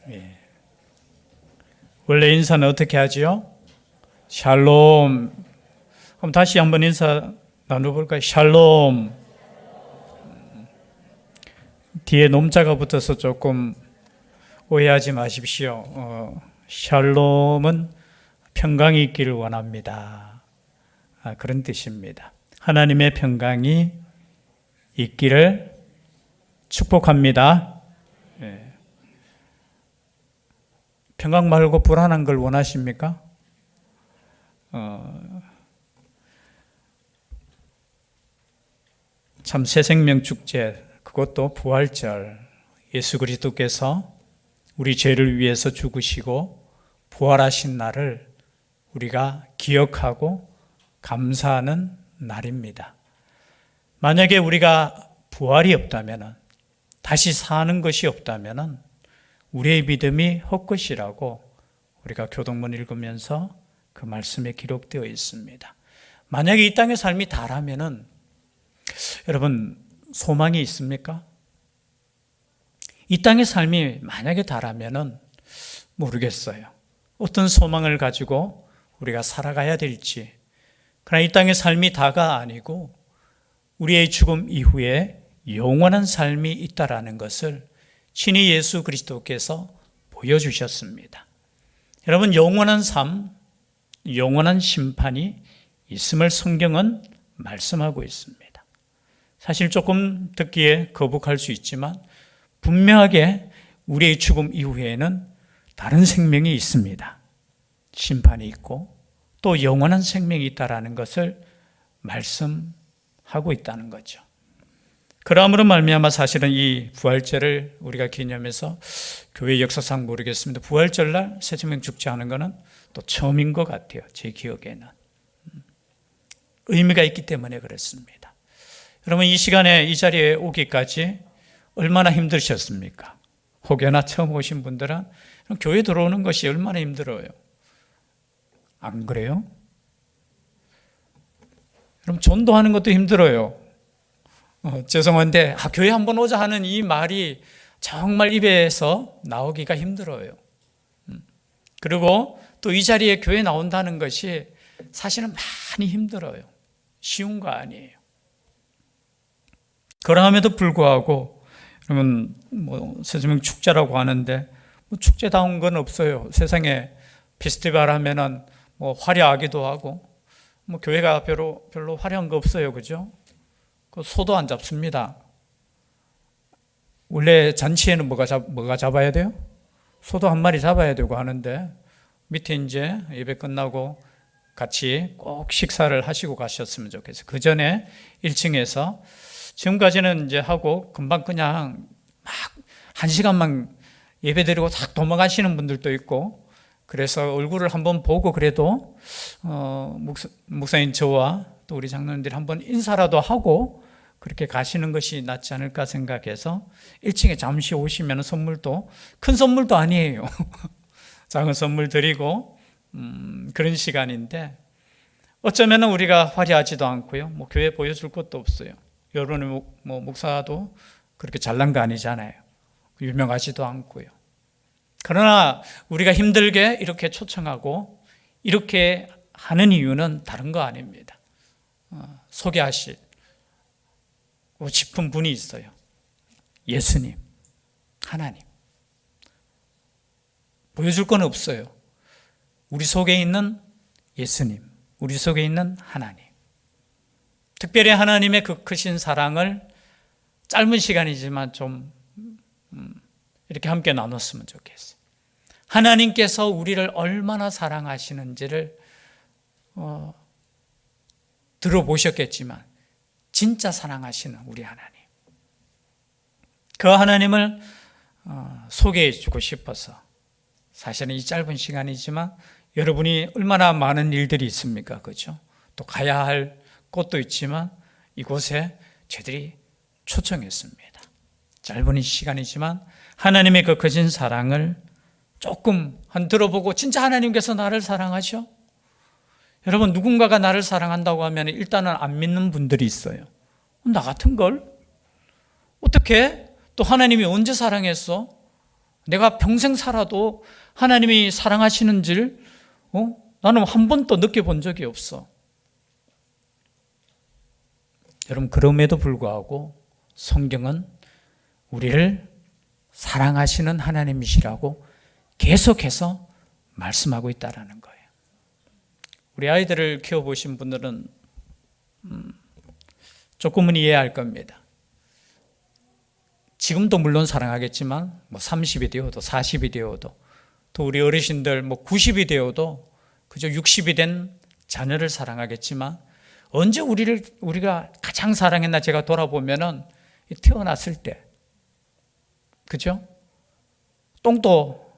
예. 원래 인사는 어떻게 하지요? 샬롬. 그럼 다시 한번 인사 나눠볼까요? 샬롬. 뒤에 놈자가 붙어서 조금 오해하지 마십시오. 샬롬은 평강이 있기를 원합니다. 그런 뜻입니다. 하나님의 평강이 있기를 축복합니다. 예. 평강 말고 불안한 걸 원하십니까? 참 새생명 축제, 그것도 부활절, 예수 그리스도께서 우리 죄를 위해서 죽으시고 부활하신 날을 우리가 기억하고 감사하는 날입니다. 만약에 우리가 부활이 없다면, 다시 사는 것이 없다면 우리의 믿음이 헛것이라고 우리가 교동문 읽으면서 그 말씀에 기록되어 있습니다. 만약에 이 땅의 삶이 다라면은 여러분 소망이 있습니까? 이 땅의 삶이 만약에 다라면은 모르겠어요. 어떤 소망을 가지고 우리가 살아가야 될지. 그러나 이 땅의 삶이 다가 아니고 우리의 죽음 이후에 영원한 삶이 있다라는 것을 친히 예수 그리스도께서 보여주셨습니다. 여러분, 영원한 삶, 영원한 심판이 있음을 성경은 말씀하고 있습니다. 사실 조금 듣기에 거북할 수 있지만 분명하게 우리의 죽음 이후에는 다른 생명이 있습니다. 심판이 있고 또 영원한 생명이 있다라는 것을 말씀하고 있다는 거죠. 그러므로 말미암아 사실은 이 부활절을 우리가 기념해서 교회 역사상 모르겠습니다. 부활절날 새생명 축제하는 것은 또 처음인 것 같아요. 제 기억에는. 의미가 있기 때문에 그렇습니다. 여러분, 이 시간에 이 자리에 오기까지 얼마나 힘드셨습니까? 혹여나 처음 오신 분들은 교회 들어오는 것이 얼마나 힘들어요. 안 그래요? 그럼 전도하는 것도 힘들어요. 죄송한데 교회 한번 오자 하는 이 말이 정말 입에서 나오기가 힘들어요. 그리고 또 이 자리에 교회 나온다는 것이 사실은 많이 힘들어요. 쉬운 거 아니에요. 그럼에도 불구하고 여러분 새생명 축제라고 하는데 축제다운 건 없어요. 세상에 페스티벌 하면은 화려하기도 하고 교회가 별로 화려한 거 없어요. 그죠? 그 소도 안 잡습니다. 원래 잔치에는 뭐가 잡아야 돼요? 소도 한 마리 잡아야 되고 하는데 밑에 이제 예배 끝나고 같이 꼭 식사를 하시고 가셨으면 좋겠어요. 그 전에 1층에서 지금까지는 이제 하고 금방 그냥 막 1시간만 예배 드리고 딱 도망가시는 분들도 있고, 그래서 얼굴을 한번 보고 그래도 목사님 저와 또 우리 장로님들이 한번 인사라도 하고 그렇게 가시는 것이 낫지 않을까 생각해서 1층에 잠시 오시면 선물도, 큰 선물도 아니에요. 작은 선물 드리고 그런 시간인데, 어쩌면 우리가 화려하지도 않고요. 교회 보여줄 것도 없어요. 여러분의 목사도 그렇게 잘난 거 아니잖아요. 유명하지도 않고요. 그러나 우리가 힘들게 이렇게 초청하고 이렇게 하는 이유는 다른 거 아닙니다. 소개하시고 싶은 분이 있어요. 예수님, 하나님. 보여줄 건 없어요. 우리 속에 있는 예수님, 우리 속에 있는 하나님. 특별히 하나님의 그 크신 사랑을 짧은 시간이지만 좀 이렇게 함께 나눴으면 좋겠어요. 하나님께서 우리를 얼마나 사랑하시는지를 들어보셨겠지만 진짜 사랑하시는 우리 하나님, 그 하나님을 소개해 주고 싶어서, 사실은 이 짧은 시간이지만 여러분이 얼마나 많은 일들이 있습니까? 그렇죠? 또 가야 할 곳도 있지만 이곳에 저희들이 초청했습니다. 짧은 시간이지만 하나님의 그 크신 사랑을 조금 들어보고, 진짜 하나님께서 나를 사랑하셔? 여러분, 누군가가 나를 사랑한다고 하면 일단은 안 믿는 분들이 있어요. 나 같은 걸? 어떻게? 또 하나님이 언제 사랑했어? 내가 평생 살아도 하나님이 사랑하시는 줄 나는 한 번도 느껴본 적이 없어. 여러분, 그럼에도 불구하고 성경은 우리를 사랑하시는 하나님이시라고 계속해서 말씀하고 있다는 거예요. 우리 아이들을 키워보신 분들은 조금은 이해할 겁니다. 지금도 물론 사랑하겠지만 30이 되어도 40이 되어도 또 우리 어르신들 90이 되어도 그저 60이 된 자녀를 사랑하겠지만 언제 우리가 가장 사랑했나 제가 돌아보면은 태어났을 때, 그죠? 똥도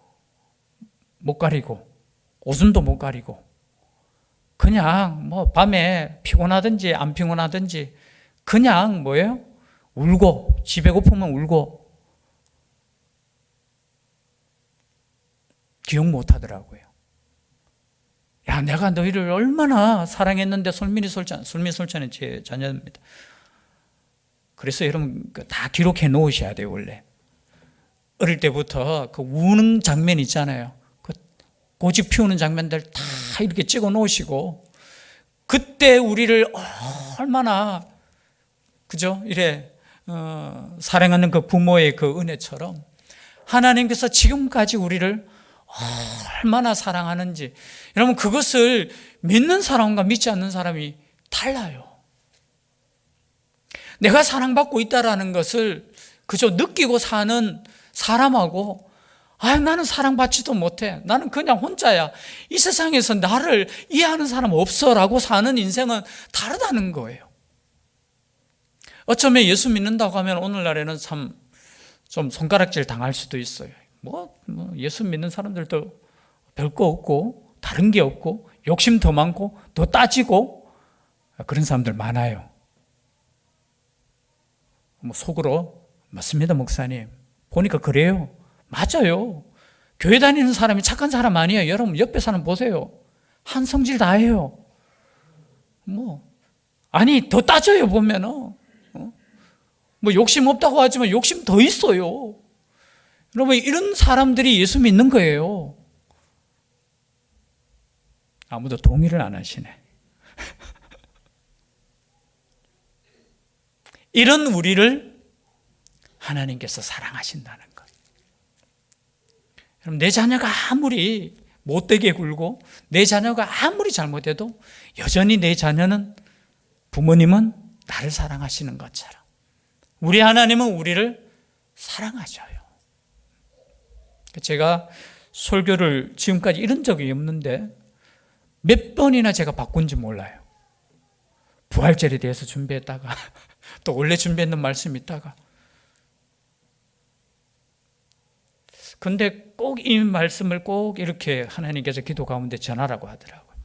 못 가리고 오줌도 못 가리고 그냥 밤에 피곤하든지 안 피곤하든지 그냥 울고, 지 배고프면 울고, 기억 못 하더라고요. 야, 내가 너희를 얼마나 사랑했는데. 솔미솔찬은 제 자녀입니다. 그래서 여러분 다 기록해 놓으셔야 돼요. 원래 어릴 때부터 그 우는 장면 있잖아요. 그 고집 피우는 장면들 다 이렇게 찍어 놓으시고, 그때 우리를 얼마나 그죠? 사랑하는 그 부모의 그 은혜처럼 하나님께서 지금까지 우리를 얼마나 사랑하는지, 여러분 그것을 믿는 사람과 믿지 않는 사람이 달라요. 내가 사랑받고 있다라는 것을 그저 느끼고 사는 사람하고, 나는 사랑받지도 못해, 나는 그냥 혼자야, 이 세상에서 나를 이해하는 사람 없어 라고 사는 인생은 다르다는 거예요. 어쩌면 예수 믿는다고 하면 오늘날에는 참 좀 손가락질 당할 수도 있어요. 예수 믿는 사람들도 별거 없고 다른 게 없고 욕심 더 많고 더 따지고 그런 사람들 많아요. 속으로 맞습니다, 목사님. 보니까 그래요. 맞아요. 교회 다니는 사람이 착한 사람 아니에요. 여러분 옆에 사람 보세요. 한 성질 다 해요. 더 따져요. 보면은 욕심 없다고 하지만 욕심 더 있어요. 여러분 이런 사람들이 예수 믿는 거예요. 아무도 동의를 안 하시네. 이런 우리를 하나님께서 사랑하신다는 것. 여러분, 내 자녀가 아무리 못되게 굴고 내 자녀가 아무리 잘못해도 여전히 내 자녀는, 부모님은 나를 사랑하시는 것처럼 우리 하나님은 우리를 사랑하셔요. 제가 설교를 지금까지 이런 적이 없는데 몇 번이나 제가 바꾼지 몰라요. 부활절에 대해서 준비했다가 또 원래 준비했는 말씀 있다가, 근데 꼭 이 말씀을 꼭 이렇게 하나님께서 기도 가운데 전하라고 하더라고요.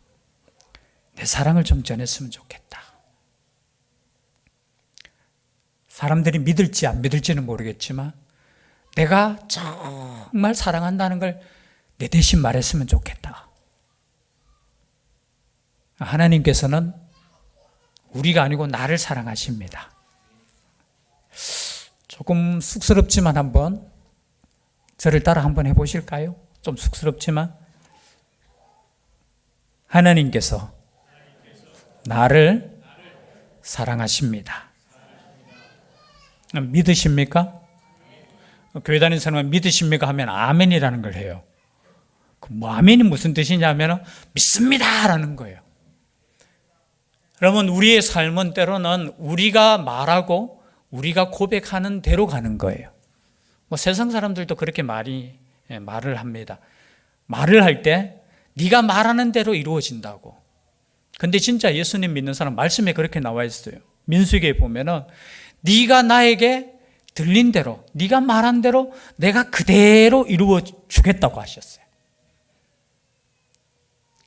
내 사랑을 좀 전했으면 좋겠다. 사람들이 믿을지 안 믿을지는 모르겠지만 내가 정말 사랑한다는 걸 내 대신 말했으면 좋겠다. 하나님께서는 우리가 아니고 나를 사랑하십니다. 조금 쑥스럽지만 한번 저를 따라 한번 해보실까요? 좀 쑥스럽지만, 하나님께서 나를 사랑하십니다. 믿으십니까? 교회 다니는 사람은 믿으십니까 하면 아멘이라는 걸 해요. 아멘이 무슨 뜻이냐면 믿습니다 라는 거예요. 여러분, 우리의 삶은 때로는 우리가 말하고 우리가 고백하는 대로 가는 거예요. 세상 사람들도 그렇게 말을 합니다. 말을 할 때 네가 말하는 대로 이루어진다고. 근데 진짜 예수님 믿는 사람 말씀에 그렇게 나와 있어요. 민수기에 보면은 네가 나에게 들린 대로, 네가 말한 대로 내가 그대로 이루어 주겠다고 하셨어요.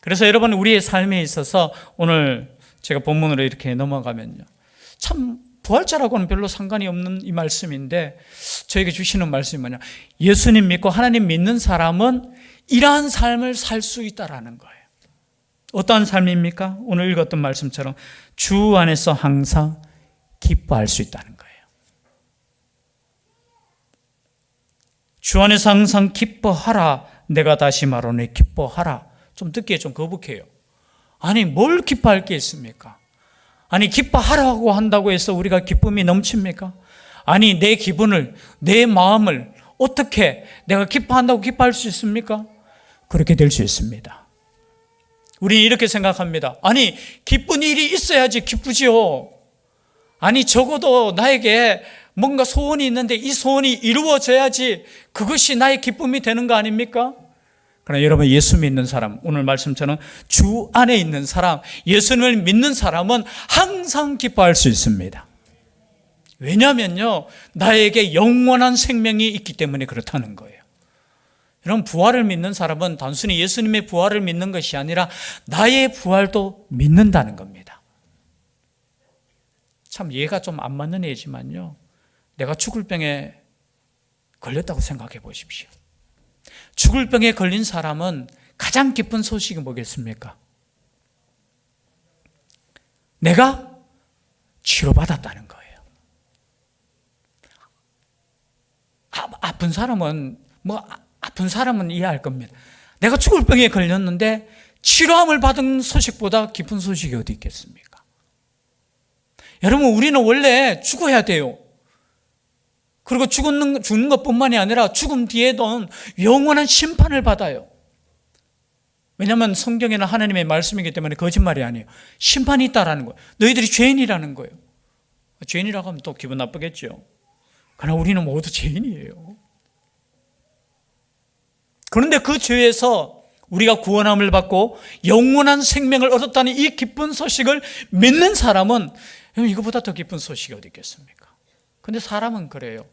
그래서 여러분, 우리의 삶에 있어서 오늘 제가 본문으로 이렇게 넘어가면요, 참 부활절하고는 별로 상관이 없는 이 말씀인데 저에게 주시는 말씀이 뭐냐, 예수님 믿고 하나님 믿는 사람은 이러한 삶을 살 수 있다라는 거예요. 어떠한 삶입니까? 오늘 읽었던 말씀처럼 주 안에서 항상 기뻐할 수 있다는 거예요. 주 안에서 항상 기뻐하라. 내가 다시 말하노니 기뻐하라. 좀 듣기에 좀 거북해요. 아니 뭘 기뻐할 게 있습니까? 아니 기뻐하라고 한다고 해서 우리가 기쁨이 넘칩니까? 아니 내 기분을, 내 마음을 어떻게 내가 기뻐한다고 기뻐할 수 있습니까? 그렇게 될 수 있습니다. 우리는 이렇게 생각합니다. 아니 기쁜 일이 있어야지 기쁘지요. 아니 적어도 나에게 뭔가 소원이 있는데 이 소원이 이루어져야지 그것이 나의 기쁨이 되는 거 아닙니까? 그러나 여러분, 예수 믿는 사람, 오늘 말씀처럼 주 안에 있는 사람, 예수님을 믿는 사람은 항상 기뻐할 수 있습니다. 왜냐하면요, 나에게 영원한 생명이 있기 때문에 그렇다는 거예요. 여러분, 부활을 믿는 사람은 단순히 예수님의 부활을 믿는 것이 아니라 나의 부활도 믿는다는 겁니다. 참 얘가 좀 안 맞는 애지만요, 내가 죽을 병에 걸렸다고 생각해 보십시오. 죽을 병에 걸린 사람은 가장 기쁜 소식이 뭐겠습니까? 내가 치료받았다는 거예요. 아픈 사람은 이해할 겁니다. 내가 죽을 병에 걸렸는데 치료함을 받은 소식보다 기쁜 소식이 어디 있겠습니까? 여러분, 우리는 원래 죽어야 돼요. 그리고 죽는 것뿐만이 아니라 죽음 뒤에도 영원한 심판을 받아요. 왜냐하면 성경에는 하나님의 말씀이기 때문에 거짓말이 아니에요. 심판이 있다라는 거예요. 너희들이 죄인이라는 거예요. 죄인이라고 하면 또 기분 나쁘겠죠. 그러나 우리는 모두 죄인이에요. 그런데 그 죄에서 우리가 구원함을 받고 영원한 생명을 얻었다는 이 기쁜 소식을 믿는 사람은 이거보다 더 기쁜 소식이 어디 있겠습니까? 근데 사람은 그래요.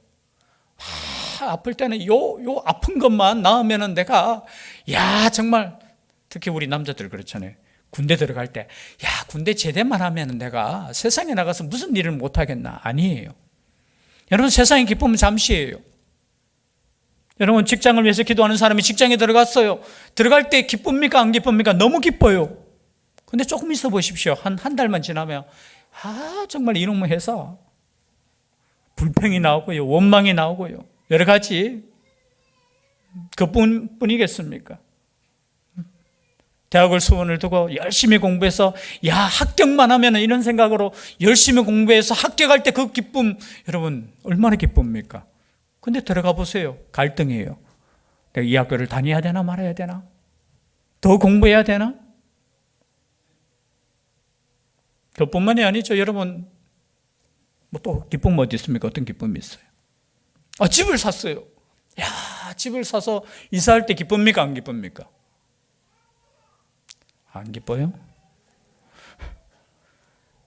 아플 때는 요 아픈 것만 나으면은 내가, 정말, 특히 우리 남자들 그렇잖아요. 군대 들어갈 때, 군대 제대만 하면은 내가 세상에 나가서 무슨 일을 못 하겠나? 아니에요. 여러분, 세상의 기쁨은 잠시예요. 여러분, 직장을 위해서 기도하는 사람이 직장에 들어갔어요. 들어갈 때 기쁩니까? 안 기쁩니까? 너무 기뻐요. 근데 조금 있어 보십시오. 한 달만 지나면, 정말 이놈의 회사, 불평이 나오고요, 원망이 나오고요, 여러 가지, 그뿐이겠습니까? 대학을 소원을 두고 열심히 공부해서 합격만 하면 이런 생각으로 열심히 공부해서 합격할 때 그 기쁨, 여러분 얼마나 기쁩니까? 근데 들어가 보세요. 갈등이에요. 내가 이 학교를 다녀야 되나 말아야 되나? 더 공부해야 되나? 그뿐만이 아니죠. 여러분, 또 기쁨 어디 있습니까? 어떤 기쁨이 있어요? 집을 샀어요. 집을 사서 이사할 때 기쁩니까? 안 기쁩니까? 안 기뻐요?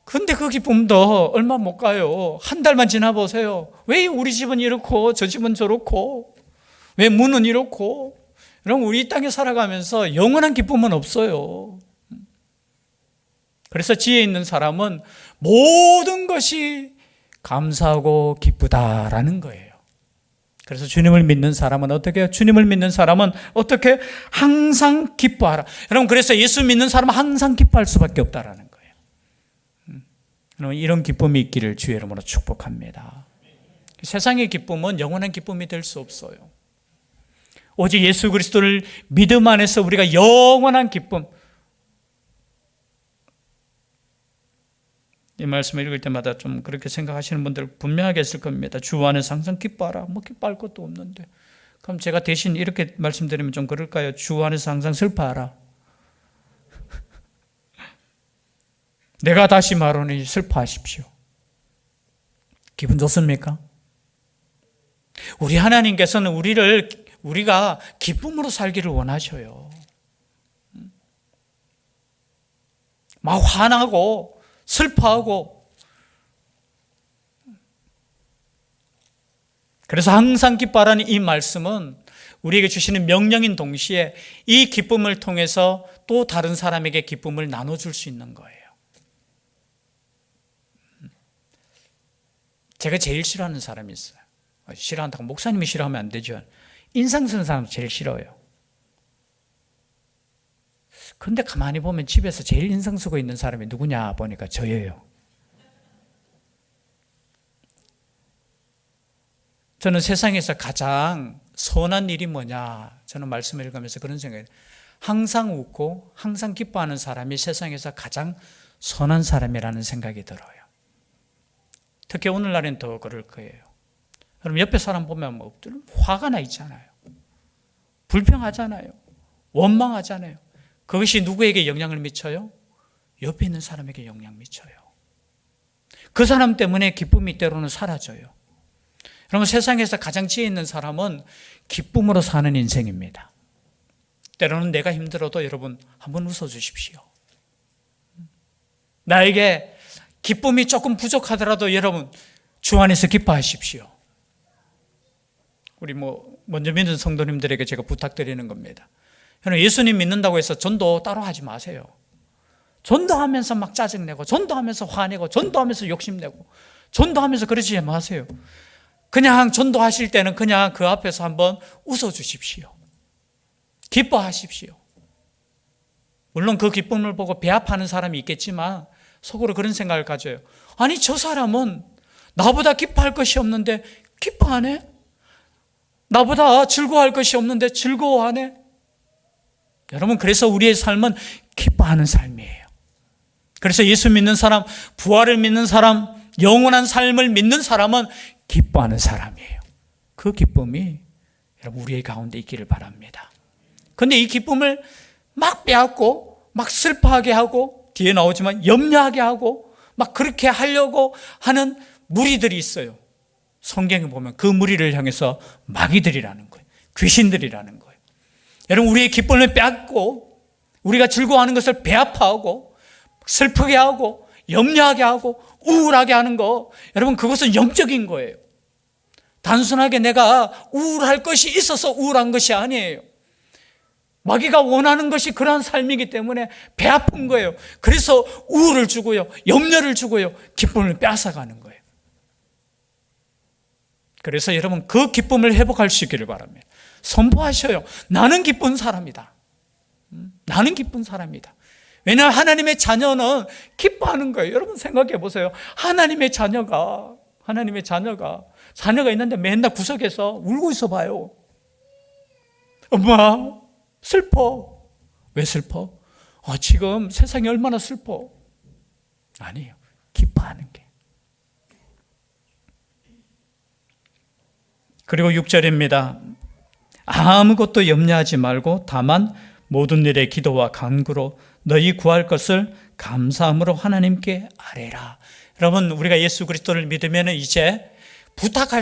근데 그 기쁨도 얼마 못 가요. 한 달만 지나보세요. 왜 우리 집은 이렇고 저 집은 저렇고, 왜 문은 이렇고. 여러분, 우리 땅에 살아가면서 영원한 기쁨은 없어요. 그래서 지혜 있는 사람은 모든 것이 감사하고 기쁘다라는 거예요. 그래서 주님을 믿는 사람은 어떻게 해요? 주님을 믿는 사람은 어떻게? 항상 기뻐하라. 여러분, 그래서 예수 믿는 사람은 항상 기뻐할 수밖에 없다라는 거예요. 여러분, 이런 기쁨이 있기를 주의 이름으로 축복합니다. 세상의 기쁨은 영원한 기쁨이 될 수 없어요. 오직 예수 그리스도를 믿음 안에서 우리가 영원한 기쁨, 이 말씀을 읽을 때마다 좀 그렇게 생각하시는 분들 분명하게 있을 겁니다. 주 안에서 항상 기뻐하라. 기뻐할 것도 없는데. 그럼 제가 대신 이렇게 말씀드리면 좀 그럴까요? 주 안에서 항상 슬퍼하라. 내가 다시 말하노니 슬퍼하십시오. 기분 좋습니까? 우리 하나님께서는 우리가 기쁨으로 살기를 원하셔요. 막 화나고 슬퍼하고. 그래서 항상 기뻐하라는 이 말씀은 우리에게 주시는 명령인 동시에 이 기쁨을 통해서 또 다른 사람에게 기쁨을 나눠줄 수 있는 거예요. 제가 제일 싫어하는 사람이 있어요. 싫어한다고 목사님이 싫어하면 안 되죠. 인상 쓰는 사람 제일 싫어요. 근데 가만히 보면 집에서 제일 인상 쓰고 있는 사람이 누구냐 보니까 저예요. 저는 세상에서 가장 선한 일이 뭐냐, 저는 말씀을 읽으면서 그런 생각이 들어요. 항상 웃고 항상 기뻐하는 사람이 세상에서 가장 선한 사람이라는 생각이 들어요. 특히 오늘날엔 더 그럴 거예요. 여러분 옆에 사람 보면 뭐 화가 나 있잖아요. 불평하잖아요. 원망하잖아요. 그것이 누구에게 영향을 미쳐요? 옆에 있는 사람에게 영향 미쳐요. 그 사람 때문에 기쁨이 때로는 사라져요. 여러분 세상에서 가장 지혜 있는 사람은 기쁨으로 사는 인생입니다. 때로는 내가 힘들어도 여러분 한번 웃어주십시오. 나에게 기쁨이 조금 부족하더라도 여러분 주 안에서 기뻐하십시오. 우리 먼저 믿는 성도님들에게 제가 부탁드리는 겁니다. 여러분 예수님 믿는다고 해서 전도 따로 하지 마세요. 전도하면서 막 짜증내고 전도하면서 화내고 전도하면서 욕심내고 전도하면서 그러지 마세요. 그냥 전도하실 때는 그냥 그 앞에서 한번 웃어주십시오. 기뻐하십시오. 물론 그 기쁨을 보고 배아파는 사람이 있겠지만 속으로 그런 생각을 가져요. 아니 저 사람은 나보다 기뻐할 것이 없는데 기뻐하네? 나보다 즐거워할 것이 없는데 즐거워하네? 여러분 그래서 우리의 삶은 기뻐하는 삶이에요. 그래서 예수 믿는 사람, 부활을 믿는 사람, 영원한 삶을 믿는 사람은 기뻐하는 사람이에요. 그 기쁨이 여러분 우리의 가운데 있기를 바랍니다. 그런데 이 기쁨을 막 빼앗고 막 슬퍼하게 하고 뒤에 나오지만 염려하게 하고 막 그렇게 하려고 하는 무리들이 있어요. 성경에 보면 그 무리를 향해서 마귀들이라는 거예요. 귀신들이라는 거예요. 여러분 우리의 기쁨을 빼앗고 우리가 즐거워하는 것을 배아파하고 슬프게 하고 염려하게 하고 우울하게 하는 거, 여러분 그것은 영적인 거예요. 단순하게 내가 우울할 것이 있어서 우울한 것이 아니에요. 마귀가 원하는 것이 그러한 삶이기 때문에 배 아픈 거예요. 그래서 우울을 주고요, 염려를 주고요, 기쁨을 빼앗아가는 거예요. 그래서 여러분 그 기쁨을 회복할 수 있기를 바랍니다. 선포하셔요. 나는 기쁜 사람이다. 나는 기쁜 사람이다. 왜냐하면 하나님의 자녀는 기뻐하는 거예요. 여러분 생각해 보세요. 하나님의 자녀가 있는데 맨날 구석에서 울고 있어 봐요. 엄마 슬퍼. 왜 슬퍼? 지금 세상이 얼마나 슬퍼. 아니에요. 기뻐하는 게. 그리고 6절입니다. 아무것도 염려하지 말고 다만 모든 일에 기도와 간구로 너희 구할 것을 감사함으로 하나님께 아뢰라. 여러분 우리가 예수 그리스도를 믿으면 이제 부탁할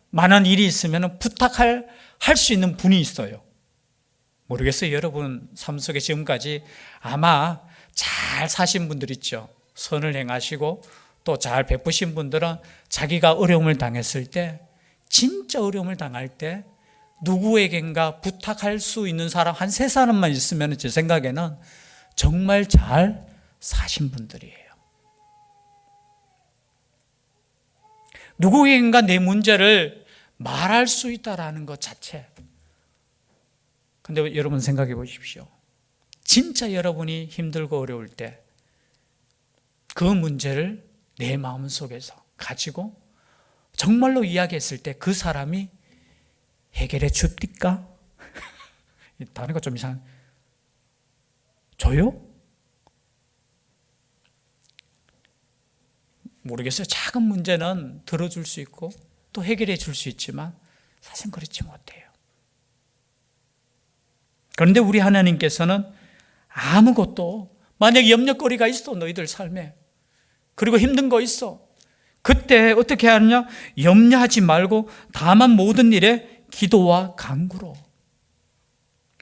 만한 일이 있으면 부탁할 수 있는 분이 있어요. 모르겠어요. 여러분 삶 속에 지금까지 아마 잘 사신 분들 있죠. 선을 행하시고 또 잘 베푸신 분들은 자기가 어려움을 당했을 때, 진짜 어려움을 당할 때 누구에겐가 부탁할 수 있는 사람 한 세 사람만 있으면 제 생각에는 정말 잘 사신 분들이에요. 누구에겐가 내 문제를 말할 수 있다라는 것 자체. 근데 여러분 생각해 보십시오. 진짜 여러분이 힘들고 어려울 때 그 문제를 내 마음속에서 가지고 정말로 이야기했을 때 그 사람이 해결해 줍니까? 단어가 좀 이상. 줘요? 모르겠어요. 작은 문제는 들어줄 수 있고 또 해결해 줄 수 있지만 사실 그렇지 못해요. 그런데 우리 하나님께서는 아무것도, 만약 염려거리가 있어 너희들 삶에, 그리고 힘든 거 있어, 그때 어떻게 하느냐? 염려하지 말고 다만 모든 일에 기도와 간구로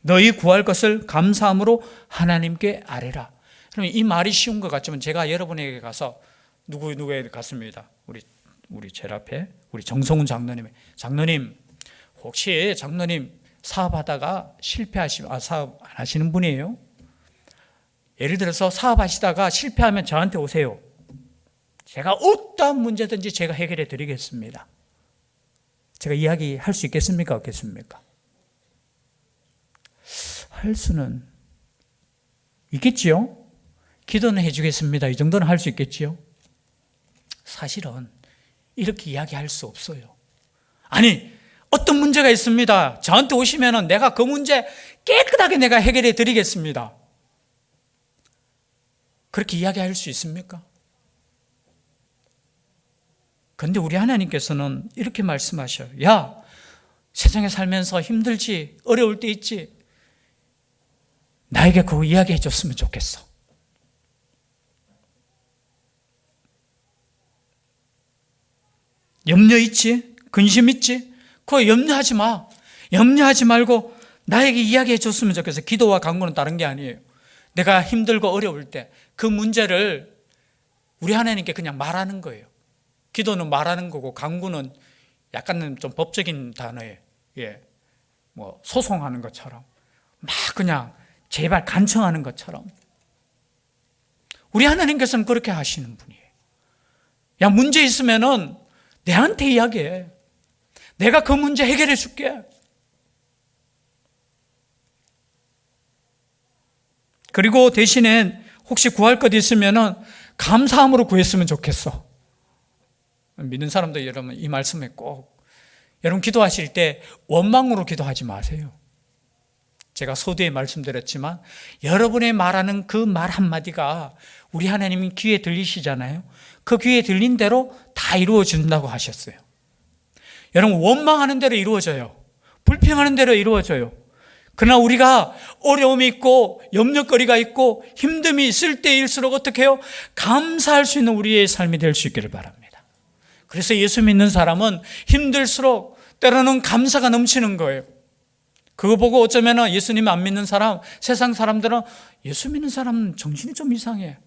너희 구할 것을 감사함으로 하나님께 아뢰라. 그럼 이 말이 쉬운 것 같지만 제가 여러분에게 가서 누구에게 갔습니다. 우리 제일 앞에 우리 정성훈 장로님 혹시 장로님 사업하다가 실패하시면, 사업 안 하시는 분이에요. 예를 들어서 사업하시다가 실패하면 저한테 오세요. 제가 어떠한 문제든지 제가 해결해 드리겠습니다. 제가 이야기할 수 있겠습니까? 없겠습니까? 할 수는 있겠지요. 기도는 해주겠습니다. 이 정도는 할 수 있겠지요. 사실은 이렇게 이야기할 수 없어요. 아니, 어떤 문제가 있습니다. 저한테 오시면 내가 그 문제 깨끗하게 내가 해결해 드리겠습니다. 그렇게 이야기할 수 있습니까? 그런데 우리 하나님께서는 이렇게 말씀하셔요. 야, 세상에 살면서 힘들지, 어려울 때 있지, 나에게 그거 이야기해 줬으면 좋겠어. 염려 있지? 근심 있지? 그거 염려하지 마. 염려하지 말고 나에게 이야기해 줬으면 좋겠어. 기도와 간구는 다른 게 아니에요. 내가 힘들고 어려울 때 그 문제를 우리 하나님께 그냥 말하는 거예요. 기도는 말하는 거고, 간구는 약간은 좀 법적인 단어예요. 뭐 소송하는 것처럼, 막 그냥 제발 간청하는 것처럼. 우리 하나님께서는 그렇게 하시는 분이에요. 야, 문제 있으면은 내한테 이야기해. 내가 그 문제 해결해 줄게. 그리고 대신에 혹시 구할 것 있으면은 감사함으로 구했으면 좋겠어. 믿는 사람들 여러분, 이 말씀에 꼭 여러분 기도하실 때 원망으로 기도하지 마세요. 제가 서두에 말씀드렸지만 여러분의 말하는 그 말 한마디가 우리 하나님이 귀에 들리시잖아요. 그 귀에 들린 대로 다 이루어진다고 하셨어요. 여러분, 원망하는 대로 이루어져요. 불평하는 대로 이루어져요. 그러나 우리가 어려움이 있고 염려거리가 있고 힘듦이 있을 때일수록 어떻게 해요? 감사할 수 있는 우리의 삶이 될 수 있기를 바랍니다. 그래서 예수 믿는 사람은 힘들수록 때로는 감사가 넘치는 거예요. 그거 보고 어쩌면 예수님 안 믿는 사람, 세상 사람들은 예수 믿는 사람은 정신이 좀 이상해.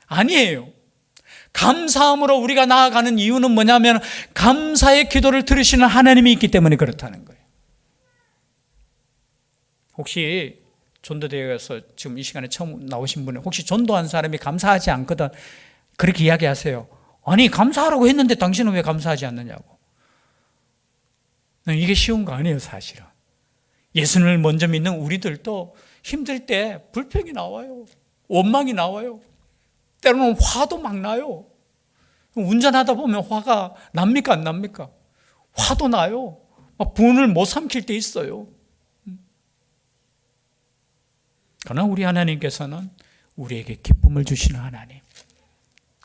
아니에요. 감사함으로 우리가 나아가는 이유는 뭐냐면 감사의 기도를 들으시는 하나님이 있기 때문에 그렇다는 거예요. 혹시 전도대회에서 지금 이 시간에 처음 나오신 분은 혹시 전도한 사람이 감사하지 않거든 그렇게 이야기하세요. 아니, 감사하라고 했는데 당신은 왜 감사하지 않느냐고. 이게 쉬운 거 아니에요, 사실은. 예수님을 먼저 믿는 우리들도 힘들 때 불평이 나와요. 원망이 나와요. 때로는 화도 막 나요. 운전하다 보면 화가 납니까, 안 납니까? 화도 나요. 막 분을 못 삼킬 때 있어요. 그러나 우리 하나님께서는 우리에게 기쁨을 주시는 하나님,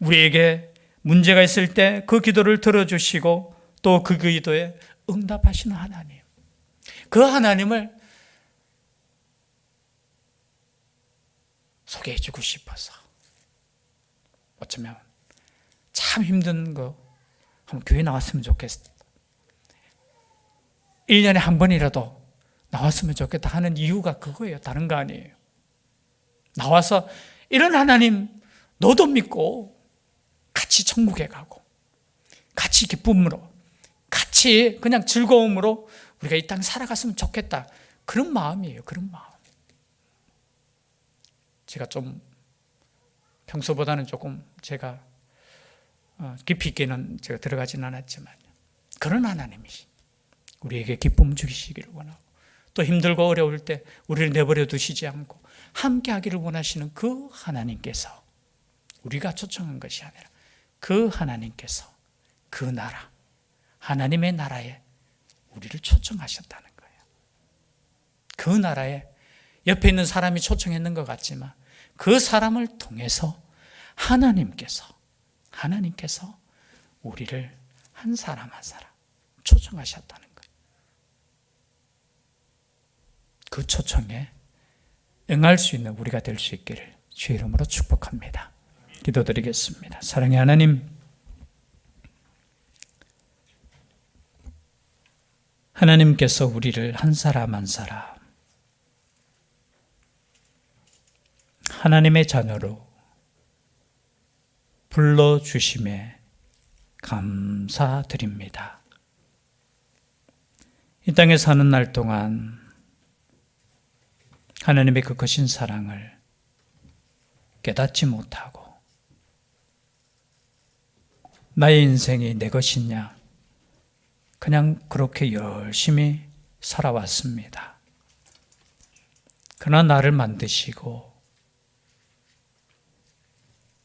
우리에게 문제가 있을 때 그 기도를 들어주시고 또 그 기도에 응답하시는 하나님, 그 하나님을 소개해주고 싶어서 어쩌면 참 힘든 거 한번 교회 나왔으면 좋겠어. 1년에 한 번이라도 나왔으면 좋겠다 하는 이유가 그거예요. 다른 거 아니에요. 나와서 이런 하나님 너도 믿고 같이 천국에 가고 같이 기쁨으로 같이 그냥 즐거움으로 우리가 이 땅 살아갔으면 좋겠다. 그런 마음이에요. 그런 마음. 제가 좀 평소보다는 조금 제가 깊이 있게는 제가 들어가지는 않았지만 그런 하나님이시 우리에게 기쁨 주시기를 원하고 또 힘들고 어려울 때 우리를 내버려 두시지 않고 함께 하기를 원하시는 그 하나님께서 우리가 초청한 것이 아니라 그 하나님께서 그 나라, 하나님의 나라에 우리를 초청하셨다는 거예요. 그 나라에 옆에 있는 사람이 초청했는 것 같지만 그 사람을 통해서 하나님께서 우리를 한 사람 한 사람 초청하셨다는 거예요. 그 초청에 응할 수 있는 우리가 될 수 있기를 주의 이름으로 축복합니다. 기도드리겠습니다. 사랑의 하나님, 하나님께서 우리를 한 사람 한 사람 하나님의 자녀로 불러주심에 감사드립니다. 이 땅에 사는 날 동안 하나님의 그 거신 사랑을 깨닫지 못하고 나의 인생이 내 것이냐 그냥 그렇게 열심히 살아왔습니다. 그러나 나를 만드시고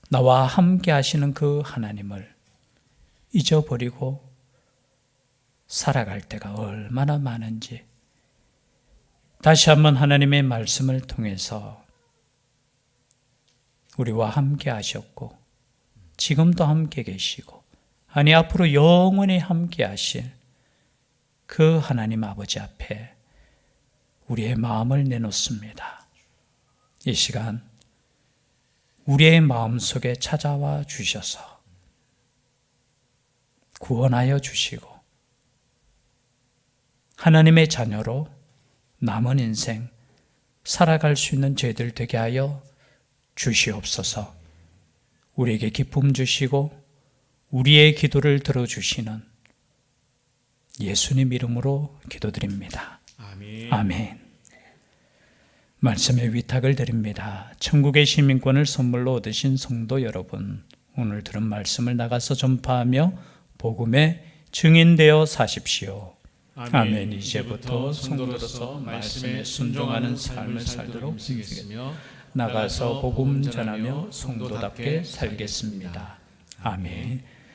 나와 함께 하시는 그 하나님을 잊어버리고 살아갈 때가 얼마나 많은지 다시 한번 하나님의 말씀을 통해서 우리와 함께 하셨고 지금도 함께 계시고 아니 앞으로 영원히 함께 하실 그 하나님 아버지 앞에 우리의 마음을 내놓습니다. 이 시간 우리의 마음속에 찾아와 주셔서 구원하여 주시고 하나님의 자녀로 남은 인생 살아갈 수 있는 저희들 되게 하여 주시옵소서. 우리에게 기쁨 주시고 우리의 기도를 들어주시는 예수님 이름으로 기도드립니다. 아멘. 아멘. 말씀의 위탁을 드립니다. 천국의 시민권을 선물로 얻으신 성도 여러분, 오늘 들은 말씀을 나가서 전파하며 복음의 증인되어 사십시오. 아멘. 이제부터 성도로서 말씀에 순종하는 삶을 살도록 힘쓰겠으며 나가서 복음 전하며 성도답게 살겠습니다. 아멘.